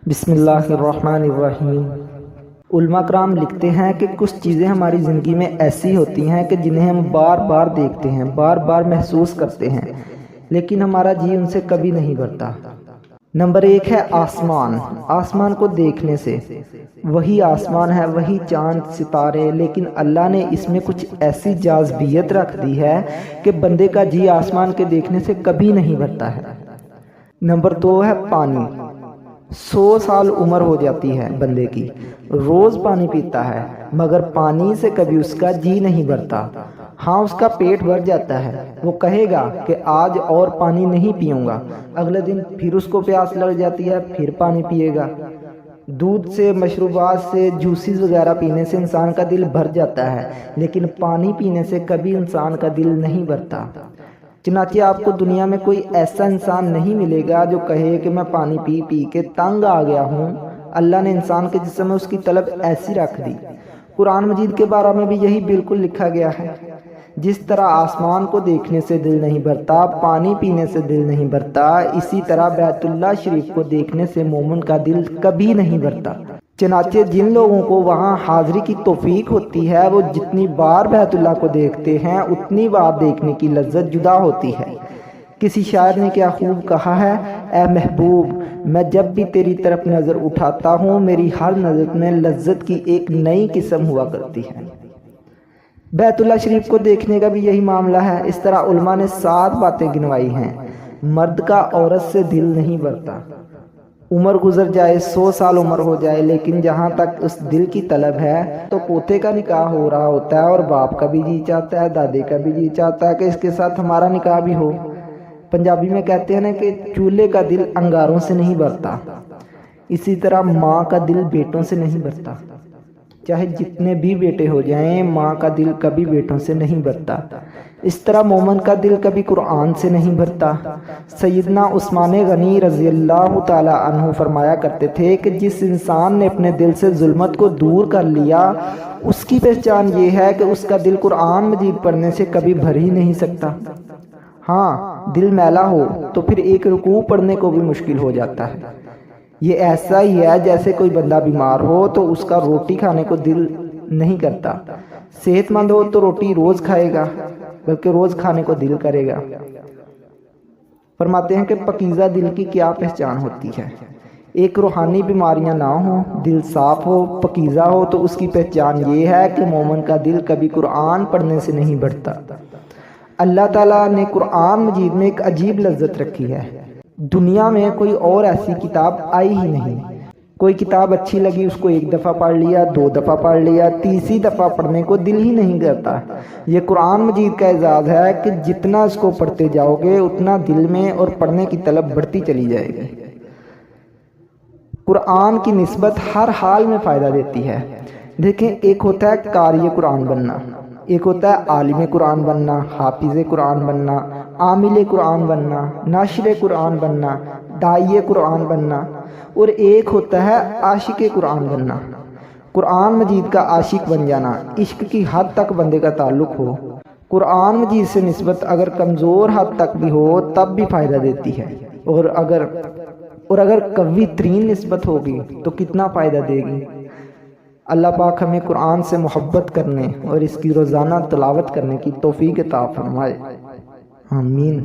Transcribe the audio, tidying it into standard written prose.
بسم اللہ الرحمن الرحیم۔ علماء کرام لکھتے ہیں کہ کچھ چیزیں ہماری زندگی میں ایسی ہوتی ہیں کہ جنہیں ہم بار بار دیکھتے ہیں، بار بار محسوس کرتے ہیں، لیکن ہمارا جی ان سے کبھی نہیں بھرتا۔ نمبر 1 ہے آسمان۔ آسمان کو دیکھنے سے، وہی آسمان ہے، وہی چاند ستارے، لیکن اللہ نے اس میں کچھ ایسی جاذبیت رکھ دی ہے کہ بندے کا جی آسمان کے دیکھنے سے کبھی نہیں بھرتا ہے۔ نمبر 2 ہے پانی۔ 100 سال عمر ہو جاتی ہے بندے کی، روز پانی پیتا ہے، مگر پانی سے کبھی اس کا جی نہیں بھرتا۔ ہاں، اس کا پیٹ بھر جاتا ہے، وہ کہے گا کہ آج اور پانی نہیں پیوں گا، اگلے دن پھر اس کو پیاس لگ جاتی ہے، پھر پانی پیے گا۔ دودھ سے، مشروبات سے، جوسز وغیرہ پینے سے انسان کا دل بھر جاتا ہے، لیکن پانی پینے سے کبھی انسان کا دل نہیں بھرتا۔ چنانچہ آپ کو دنیا میں کوئی ایسا انسان نہیں ملے گا جو کہے کہ میں پانی پی پی کے تنگ آ گیا ہوں۔ اللہ نے انسان کے جسم میں اس کی طلب ایسی رکھ دی۔ قرآن مجید کے بارے میں بھی یہی بالکل لکھا گیا ہے۔ جس طرح آسمان کو دیکھنے سے دل نہیں بھرتا، پانی پینے سے دل نہیں بھرتا، اسی طرح بیت اللہ شریف کو دیکھنے سے مومن کا دل کبھی نہیں بھرتا۔ چنانچہ جن لوگوں کو وہاں حاضری کی توفیق ہوتی ہے، وہ جتنی بار بیت اللہ کو دیکھتے ہیں، اتنی بار دیکھنے کی لذت جدا ہوتی ہے۔ کسی شاعر نے کیا خوب کہا ہے، اے محبوب، میں جب بھی تیری طرف نظر اٹھاتا ہوں، میری ہر نظر میں لذت کی ایک نئی قسم ہوا کرتی ہے۔ بیت اللہ شریف کو دیکھنے کا بھی یہی معاملہ ہے۔ اس طرح علماء نے 7 باتیں گنوائی ہیں۔ مرد کا عورت سے دل نہیں بھرتا۔ عمر گزر جائے، 100 سال عمر ہو جائے، لیکن جہاں تک اس دل کی طلب ہے تو پوتے کا نکاح ہو رہا ہوتا ہے، اور باپ کا بھی جی چاہتا ہے، دادے کا بھی جی چاہتا ہے کہ اس کے ساتھ ہمارا نکاح بھی ہو۔ پنجابی میں کہتے ہیں نا کہ چولہے کا دل انگاروں سے نہیں بھرتا، اسی طرح ماں کا دل بیٹوں سے نہیں بھرتا۔ چاہے جتنے بھی بیٹے ہو جائیں، ماں کا دل کبھی بیٹوں سے نہیں بھرتا۔ اس طرح مومن کا دل کبھی قرآن سے نہیں بھرتا۔ سیدنا عثمان غنی رضی اللہ تعالی عنہ فرمایا کرتے تھے کہ جس انسان نے اپنے دل سے ظلمت کو دور کر لیا، اس کی پہچان یہ ہے کہ اس کا دل قرآن مجید پڑھنے سے کبھی بھر ہی نہیں سکتا۔ ہاں، دل میلا ہو تو پھر ایک رکوع پڑھنے کو بھی مشکل ہو جاتا ہے۔ یہ ایسا ہی ہے جیسے کوئی بندہ بیمار ہو تو اس کا روٹی کھانے کو دل نہیں کرتا، صحت مند ہو تو روٹی روز کھائے گا، بلکہ روز کھانے کو دل کرے گا۔ فرماتے ہیں کہ پاکیزہ دل کی کیا پہچان ہوتی ہے؟ ایک روحانی بیماریاں نہ ہوں، دل صاف ہو، پاکیزہ ہو، تو اس کی پہچان یہ ہے کہ مومن کا دل کبھی قرآن پڑھنے سے نہیں بھرتا۔ اللہ تعالیٰ نے قرآن مجید میں ایک عجیب لذت رکھی ہے۔ دنیا میں کوئی اور ایسی کتاب آئی ہی نہیں۔ کوئی کتاب اچھی لگی، اس کو 1 دفعہ پڑھ لیا، 2 دفعہ پڑھ لیا، تیسری دفعہ پڑھنے کو دل ہی نہیں کرتا۔ یہ قرآن مجید کا اعزاز ہے کہ جتنا اس کو پڑھتے جاؤ گے، اتنا دل میں اور پڑھنے کی طلب بڑھتی چلی جائے گی۔ قرآن کی نسبت ہر حال میں فائدہ دیتی ہے۔ دیکھیں، ایک ہوتا ہے قاری قرآن بننا، ایک ہوتا ہے عالم قرآن بننا، حافظ قرآن بننا، عامل قرآن بننا، ناشر قرآن بننا، داعی قرآن بننا، اور ایک ہوتا ہے عاشق قرآن بننا۔ قرآن مجید کا عاشق بن جانا، عشق کی حد تک بندے کا تعلق ہو۔ قرآن مجید سے نسبت اگر کمزور حد تک بھی ہو تب بھی فائدہ دیتی ہے، اور اگر قوی ترین نسبت ہوگی تو کتنا فائدہ دے گی۔ اللہ پاک ہمیں قرآن سے محبت کرنے اور اس کی روزانہ تلاوت کرنے کی توفیق عطا فرمائے، آمین۔